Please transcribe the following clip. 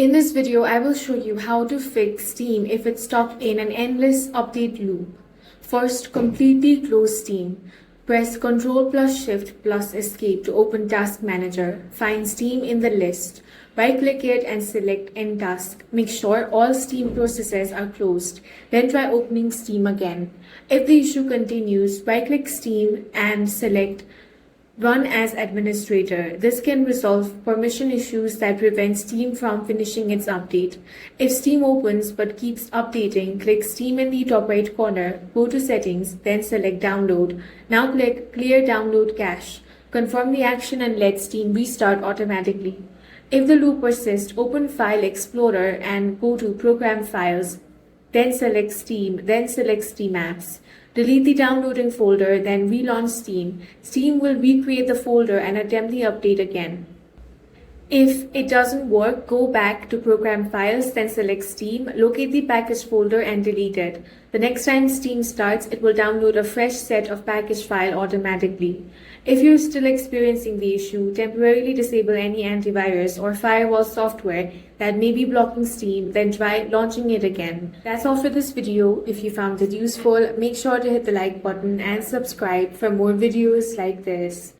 In this video, I will show you how to fix Steam if it's stuck in an endless update loop. First, completely close Steam. Press Ctrl plus Shift plus Escape to open Task Manager. Find Steam in the list. Right-click it and select End Task. Make sure all Steam processes are closed. Then try opening Steam again. If the issue continues, right-click Steam and select Run as administrator. This can resolve permission issues that prevent Steam from finishing its update. If Steam opens but keeps updating, click Steam in the top right corner, go to Settings, then select Download. Now click Clear Download Cache. Confirm the action and let Steam restart automatically. If the loop persists, open File Explorer and go to Program Files. Then select Steam, then select Steam Apps. Delete the downloading folder, then relaunch Steam. Steam will recreate the folder and attempt the update again. If it doesn't work, go back to Program Files, then select Steam, locate the package folder and delete it. The next time Steam starts, it will download a fresh set of package file automatically. If you're still experiencing the issue, temporarily disable any antivirus or firewall software that may be blocking Steam, then try launching it again. That's all for this video. If you found it useful, make sure to hit the like button and subscribe for more videos like this.